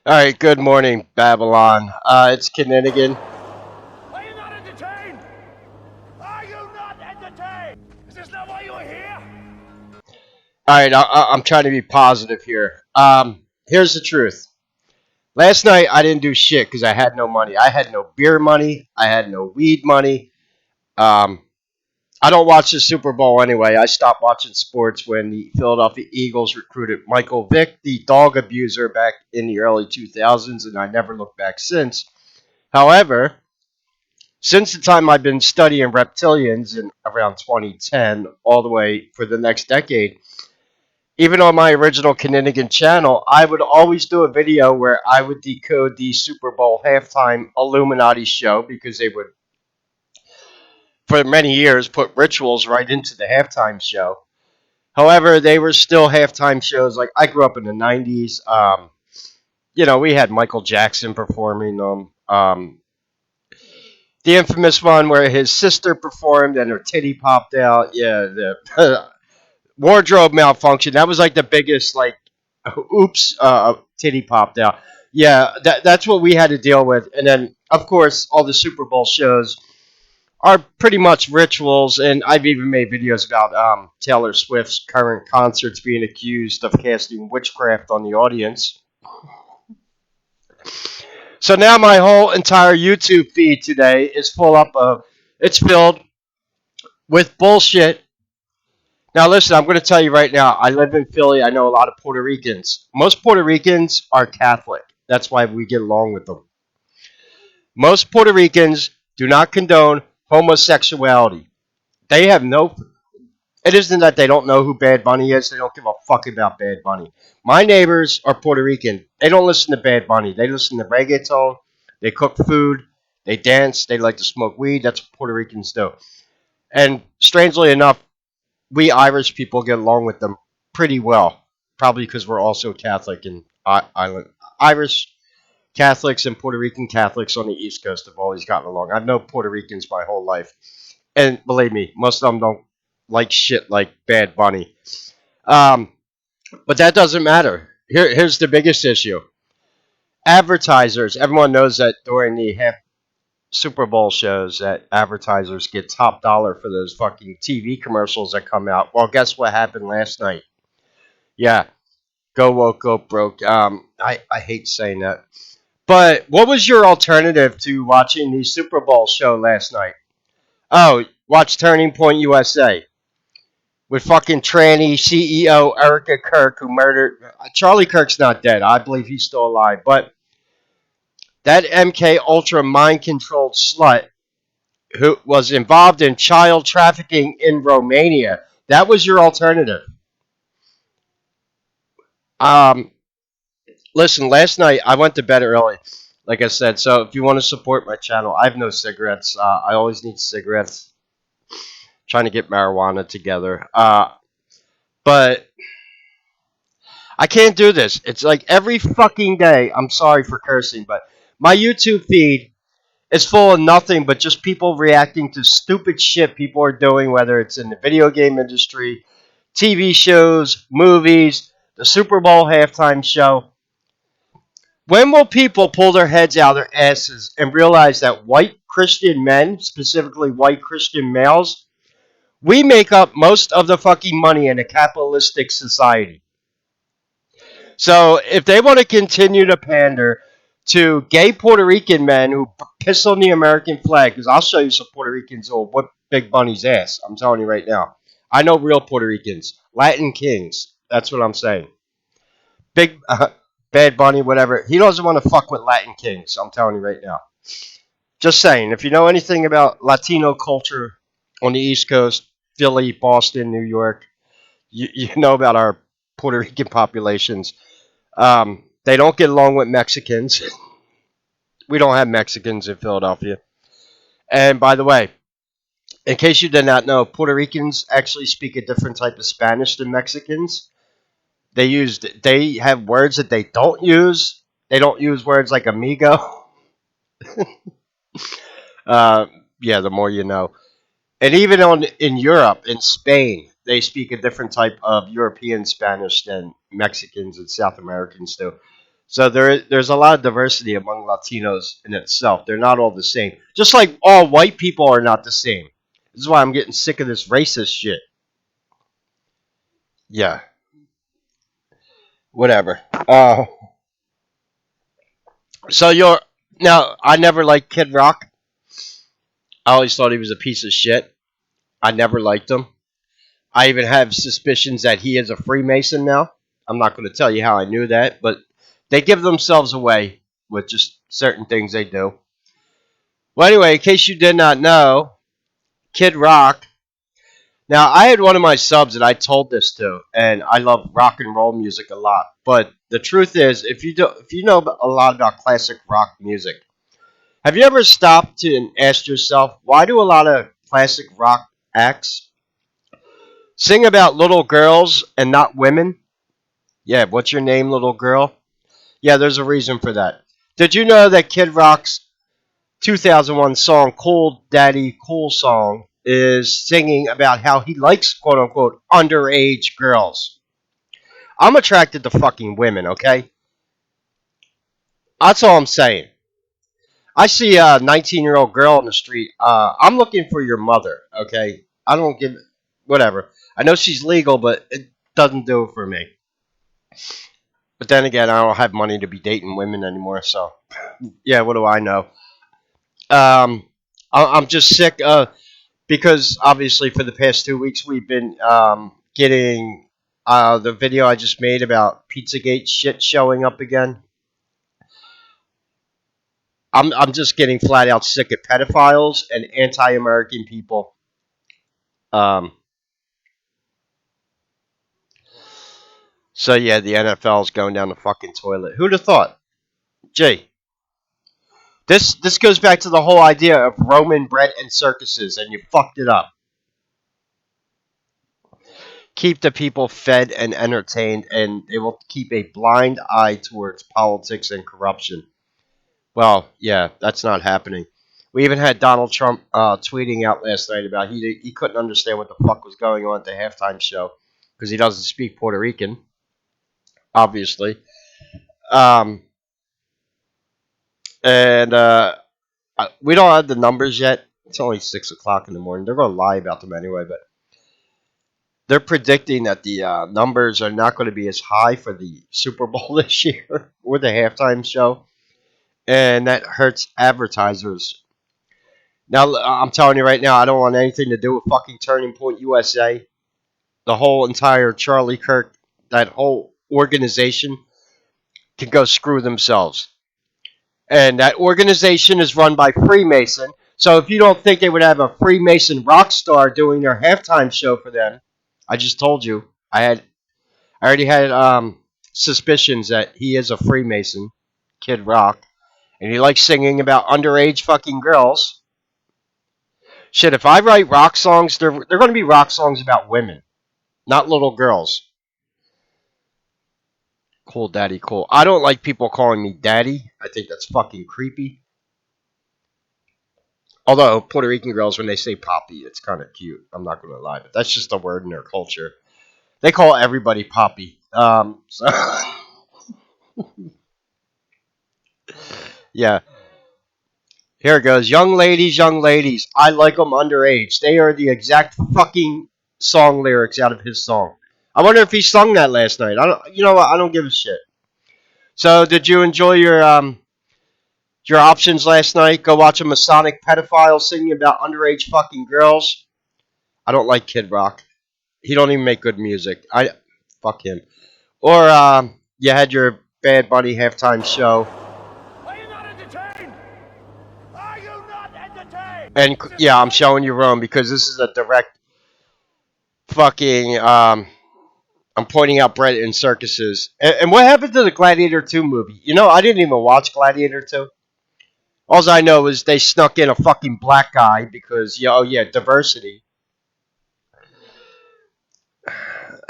All right, good morning, Babylon. It's Kinninigan. Are you not entertained? Are you not entertained? Is this not why you are here? All right, I'm trying to be positive here. Here's the truth. Last night I didn't do shit because I had no money. I had no beer money. I had no weed money. Um, I don't watch the Super Bowl anyway. I stopped watching sports when the Philadelphia Eagles recruited Michael Vick, the dog abuser, back in the early 2000s, and I never looked back since. However, since the time I've been studying reptilians in around 2010 all the way for the next decade, even on my original Kinninigan channel, I would always do a video where I would decode the Super Bowl halftime Illuminati show because they would, for many years, put rituals right into the halftime show. However, they were still halftime shows. Like, I grew up in the 90s. We had Michael Jackson performing them. The infamous one where his sister performed and her titty popped out. Yeah, the wardrobe malfunction. That was like the biggest, like, oops, titty popped out. Yeah, that's what we had to deal with. And then, of course, all the Super Bowl shows are pretty much rituals. And I've even made videos about Taylor Swift's current concerts being accused of casting witchcraft on the audience. So now my whole entire YouTube feed today is full up of, it's filled with bullshit. Now, listen, I'm going to tell you right now. I live in Philly. I know a lot of Puerto Ricans. Most Puerto Ricans are Catholic. That's why we get along with them. Most Puerto Ricans do not condone homosexuality. They have no. It isn't that they don't know who Bad Bunny is. They don't give a fuck about Bad Bunny. My neighbors are Puerto Rican. They don't listen to Bad Bunny. They listen to reggaeton. They cook food. They dance. They like to smoke weed. That's what Puerto Ricans do. And strangely enough, we Irish people get along with them pretty well. Probably because we're also Catholic and island Irish Catholics and Puerto Rican Catholics on the East Coast have always gotten along. I've known Puerto Ricans my whole life, and believe me, most of them don't like shit like Bad Bunny. Um, but that doesn't matter. Here's the biggest issue: advertisers. Everyone knows that during the half Super Bowl shows, that advertisers get top dollar for those fucking TV commercials that come out. Well, guess what happened last night? Yeah, go woke, go broke. I hate saying that. But what was your alternative to watching the Super Bowl show last night? Oh, watch Turning Point USA with fucking tranny CEO Erica Kirk, who murdered Charlie Kirk's not dead. I believe he's still alive, but that MK Ultra mind controlled slut who was involved in child trafficking in Romania. That was your alternative. Um, Listen, last night I went to bed early, like I said. So if you want to support my channel, I have no cigarettes. I always need cigarettes. Trying to get marijuana together. But I can't do this. It's like every fucking day. I'm sorry for cursing, but my YouTube feed is full of nothing but just people reacting to stupid shit people are doing, whether it's in the video game industry, TV shows, movies, the Super Bowl halftime show. When will people pull their heads out of their asses and realize that white Christian men, specifically white Christian males, we make up most of the fucking money in a capitalistic society? So if they want to continue to pander to gay Puerto Rican men who piss on the American flag, because I'll show you some Puerto Ricans who will whip Big Bunny's ass. I'm telling you right now. I know real Puerto Ricans, Latin kings. That's what I'm saying. Big Bad Bunny, whatever. He doesn't want to fuck with Latin kings. I'm telling you right now. Just saying. If you know anything about Latino culture on the East Coast, Philly, Boston, New York, you know about our Puerto Rican populations. They don't get along with Mexicans. We don't have Mexicans in Philadelphia. And by the way, in case you did not know, Puerto Ricans actually speak a different type of Spanish than Mexicans. They have words that they don't use. They don't use words like amigo. Uh, yeah, the more you know. And even in Europe, in Spain, they speak a different type of European Spanish than Mexicans and South Americans do. So there's a lot of diversity among Latinos in itself. They're not all the same. Just like all white people are not the same. This is why I'm getting sick of this racist shit. Yeah, whatever. So you're now. I never liked Kid Rock. I always thought he was a piece of shit. I never liked him. I even have suspicions that he is a Freemason now. I'm not going to tell you how I knew that, but they give themselves away with just certain things they do. Well, anyway, in case you did not know, Kid Rock. Now, I had one of my subs that I told this to, and I love rock and roll music a lot. But the truth is, if you know a lot about classic rock music, have you ever stopped and asked yourself why do a lot of classic rock acts sing about little girls and not women? Yeah, what's your name, little girl? Yeah, there's a reason for that. Did you know that Kid Rock's 2001 song, Cool Daddy Cool Song, is singing about how he likes quote unquote underage girls? I'm attracted to fucking women, okay? That's all I'm saying. I see a 19-year-old girl on the street. I'm looking for your mother, okay? I don't give. Whatever. I know she's legal, but it doesn't do it for me. But then again, I don't have money to be dating women anymore, so yeah, what do I know? Um, I'm just sick because obviously for the past 2 weeks we've been getting the video I just made about Pizzagate shit showing up again. I'm just getting flat out sick of pedophiles and anti-American people. Um, so yeah, the NFL is going down the fucking toilet. Who'd have thought? Jay, this goes back to the whole idea of Roman bread and circuses, and you fucked it up. Keep the people fed and entertained, and they will keep a blind eye towards politics and corruption. Well, yeah, that's not happening. We even had Donald Trump tweeting out last night about he couldn't understand what the fuck was going on at the halftime show because he doesn't speak Puerto Rican, obviously. Um, and we don't have the numbers yet. It's only 6 o'clock in the morning. They're going to lie about them anyway, but they're predicting that the numbers are not going to be as high for the Super Bowl this year or the halftime show, and that hurts advertisers. Now, I'm telling you right now, I don't want anything to do with fucking Turning Point USA. The whole entire Charlie Kirk, that whole organization can go screw themselves. And that organization is run by Freemason. So if you don't think they would have a Freemason rock star doing their halftime show for them, I just told you I already had suspicions that he is a Freemason, Kid Rock, and he likes singing about underage fucking girls. Shit, if I write rock songs, they're going to be rock songs about women, not little girls. Cool, daddy, cool. I don't like people calling me daddy. I think that's fucking creepy. Although Puerto Rican girls, when they say poppy, it's kind of cute. I'm not going to lie, but that's just a word in their culture. They call everybody poppy. So yeah. Here it goes. Young ladies, I like them underage. They are the exact fucking song lyrics out of his song. I wonder if he sung that last night. I don't. You know what? I don't give a shit. So, did you enjoy your options last night? Go watch a Masonic pedophile singing about underage fucking girls. I don't like Kid Rock. He don't even make good music. I fuck him. Or you had your Bad Bunny halftime show, Are you not entertained? Are you not entertained? and Is this yeah, not I'm what you showing you wrong because this is a direct fucking. I'm pointing out Brett in circuses. And what happened to the Gladiator 2 movie? You know, I didn't even watch Gladiator 2. All I know is they snuck in a fucking black guy because, yeah, oh yeah, diversity.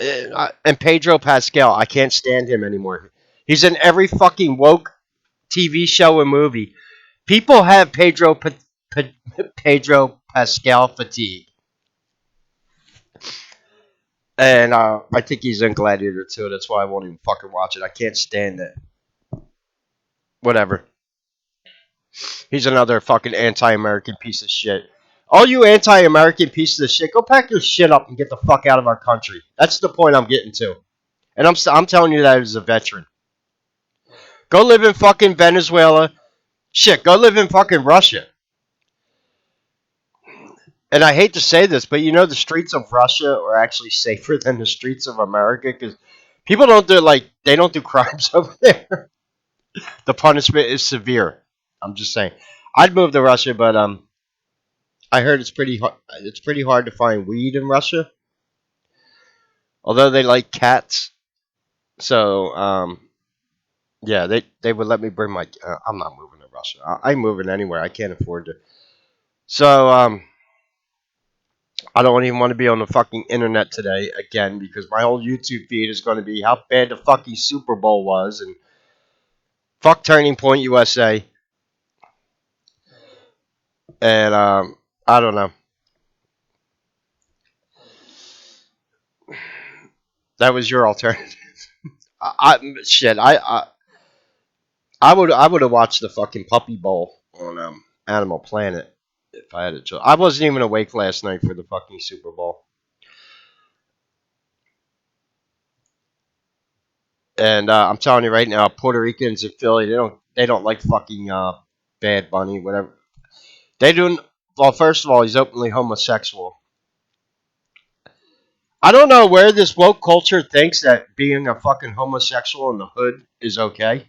And Pedro Pascal, I can't stand him anymore. He's in every fucking woke TV show and movie. People have Pedro Pascal fatigue. And I think he's in Gladiator too. That's why I won't even fucking watch it. I can't stand it. Whatever. He's another fucking anti-American piece of shit. All you anti-American pieces of shit, go pack your shit up and get the fuck out of our country. That's the point I'm getting to. And I'm telling you that as a veteran. Go live in fucking Venezuela. Shit, go live in fucking Russia. And I hate to say this, but you know the streets of Russia are actually safer than the streets of America because people don't do they don't do crimes over there. The punishment is severe. I'm just saying. I'd move to Russia, but I heard it's pretty hard to find weed in Russia. Although they like cats, so yeah, they would let me bring my. I'm not moving to Russia. I'm moving anywhere. I can't afford to. So I don't even want to be on the fucking internet today again because my whole YouTube feed is going to be how bad the fucking Super Bowl was and fuck Turning Point USA and I don't know. That was your alternative. Shit. I would have watched the fucking Puppy Bowl on Animal Planet if I had a choice. I wasn't even awake last night for the fucking Super Bowl. And I'm telling you right now, Puerto Ricans in Philly, they don't like fucking Bad Bunny, whatever. They do. Well, first of all, he's openly homosexual. I don't know where this woke culture thinks that being a fucking homosexual in the hood is okay.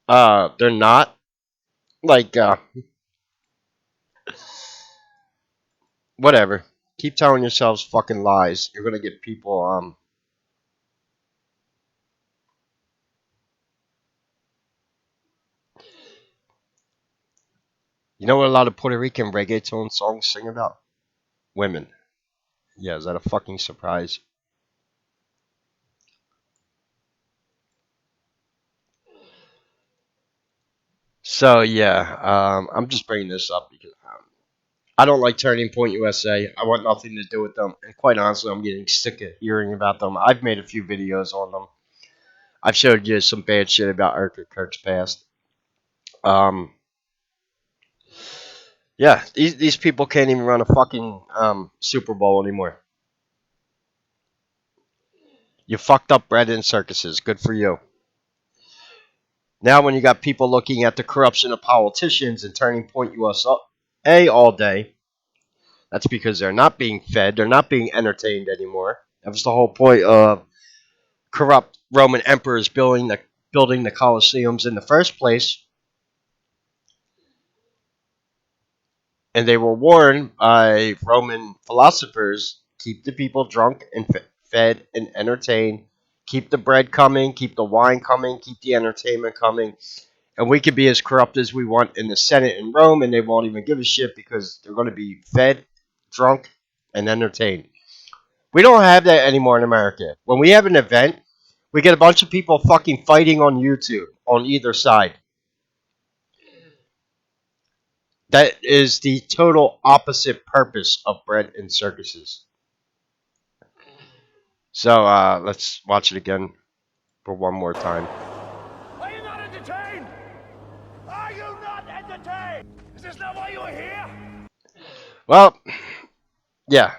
They're not. Like, whatever. Keep telling yourselves fucking lies. You're gonna get people. You know what a lot of Puerto Rican reggaeton songs sing about? Women. Yeah, is that a fucking surprise? So yeah, I'm just bringing this up because I don't like Turning Point USA. I want nothing to do with them, and quite honestly, I'm getting sick of hearing about them. I've made a few videos on them. I've showed you some bad shit about Erica Kirk's past. Um, yeah, these people can't even run a fucking Super Bowl anymore. You fucked up bread and circuses. Good for you. Now, when you got people looking at the corruption of politicians and Turning Point USA all day, that's because they're not being fed. They're not being entertained anymore. That was the whole point of corrupt Roman emperors building the Colosseums in the first place. And they were warned by Roman philosophers keep the people drunk and fed and entertained. Keep the bread coming, keep the wine coming, keep the entertainment coming. And we could be as corrupt as we want in the Senate in Rome, and they won't even give a shit because they're going to be fed, drunk, and entertained. We don't have that anymore in America. When we have an event, we get a bunch of people fucking fighting on YouTube on either side. That is the total opposite purpose of bread and circuses. So let's watch it again for one more time. Are you not entertained? Are you not entertained? Is this not why you are here? Well, yeah.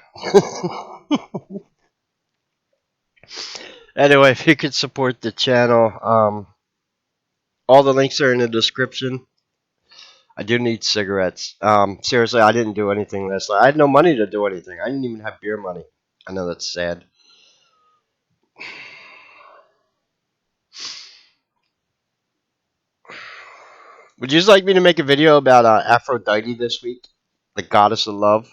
Anyway, if you could support the channel, all the links are in the description. I do need cigarettes. Seriously, I didn't do anything last night. I had no money to do anything. I didn't even have beer money. I know that's sad. Would you just like me to make a video about Aphrodite this week? The goddess of love?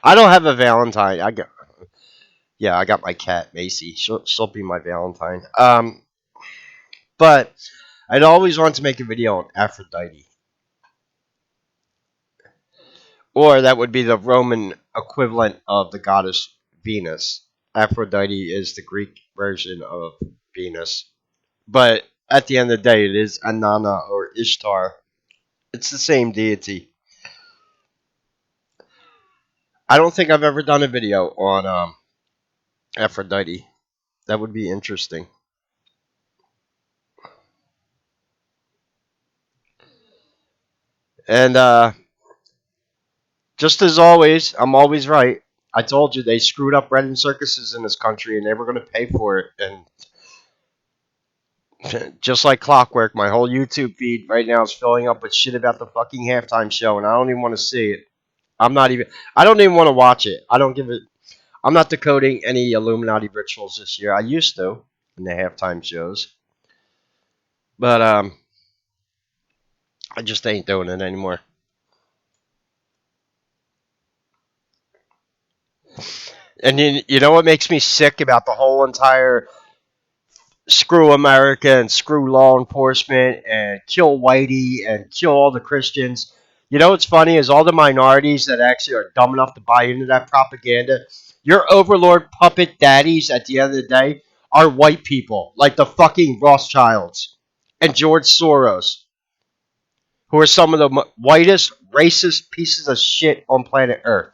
I don't have a Valentine. I got my cat, Macy. She'll be my Valentine. But I'd always wanted to make a video on Aphrodite. Or that would be the Roman equivalent of the goddess Venus. Aphrodite is the Greek version of Venus. But at the end of the day, it is Anana or Ishtar. It's the same deity. I don't think I've ever done a video on Aphrodite. That would be interesting. And just as always, I'm always right. I told you they screwed up running circuses in this country, and they were going to pay for it. And just like clockwork, my whole YouTube feed right now is filling up with shit about the fucking halftime show, and I don't even want to see it. I'm not even. I don't even want to watch it. I don't give it. I'm not decoding any Illuminati rituals this year. I used to in the halftime shows, but I just ain't doing it anymore. And you know what makes me sick about the whole entire screw America and screw law enforcement and kill Whitey and kill all the Christians. You know what's funny is all the minorities that actually are dumb enough to buy into that propaganda. Your overlord puppet daddies at the end of the day are white people like the fucking Rothschilds and George Soros, who are some of the whitest, racist pieces of shit on planet Earth.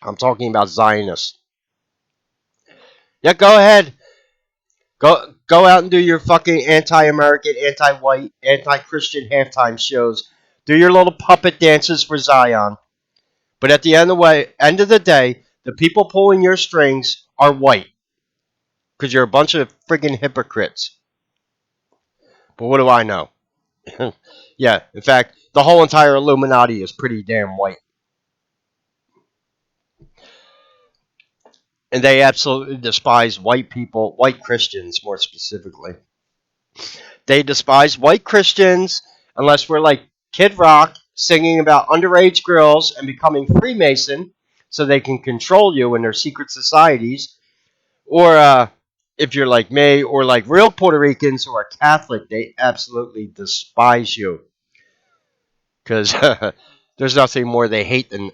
I'm talking about Zionists. Yeah, go ahead. Go out and do your fucking anti-American, anti-white, anti-Christian halftime shows. Do your little puppet dances for Zion. But at the end of the day, the people pulling your strings are white because you're a bunch of friggin' hypocrites. But what do I know? Yeah, in fact, the whole entire Illuminati is pretty damn white. And they absolutely despise white people, white Christians more specifically. They despise white Christians unless we're like Kid Rock singing about underage girls and becoming Freemason so they can control you in their secret societies. Or if you're like me or like real Puerto Ricans who are Catholic, they absolutely despise you. Because there's nothing more they hate than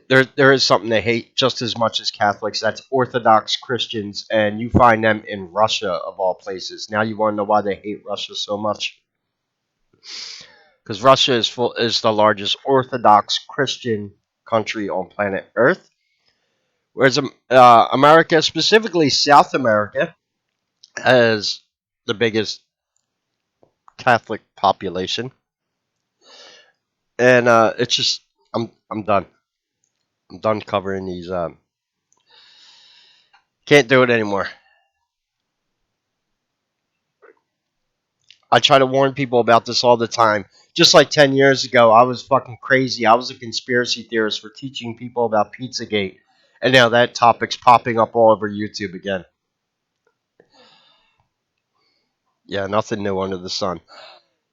there is something they hate just as much as Catholics. That's Orthodox Christians, and you find them in Russia of all places. Now you want to know why they hate Russia so much? Because Russia is the largest Orthodox Christian country on planet Earth, whereas America, specifically South America, has the biggest Catholic population. And it's just I'm done. I'm done covering these. Can't do it anymore. I try to warn people about this all the time. Just like 10 years ago, I was fucking crazy. I was a conspiracy theorist for teaching people about Pizzagate. And now that topic's popping up all over YouTube again. Yeah, nothing new under the sun.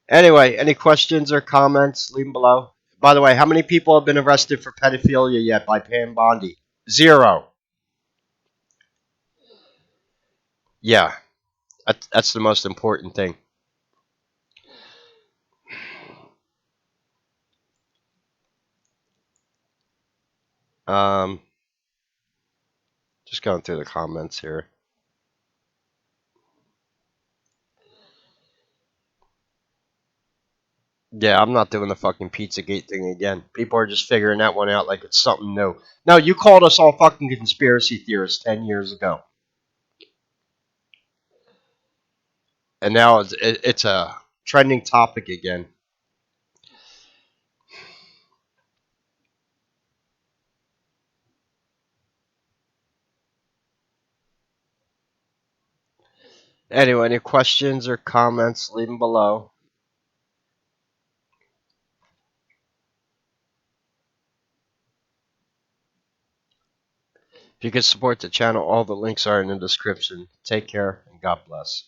Anyway, any questions or comments? Leave them below. By the way, how many people have been arrested for pedophilia yet by Pam Bondi? Zero. Yeah, that's the most important thing. Um, just going through the comments here. Yeah, I'm not doing the fucking Pizzagate thing again. People are just figuring that one out like it's something new. No, you called us all fucking conspiracy theorists 10 years ago. And now it's a trending topic again. Anyway, any questions or comments, leave them below. If you could support the channel, all the links are in the description. Take care and God bless.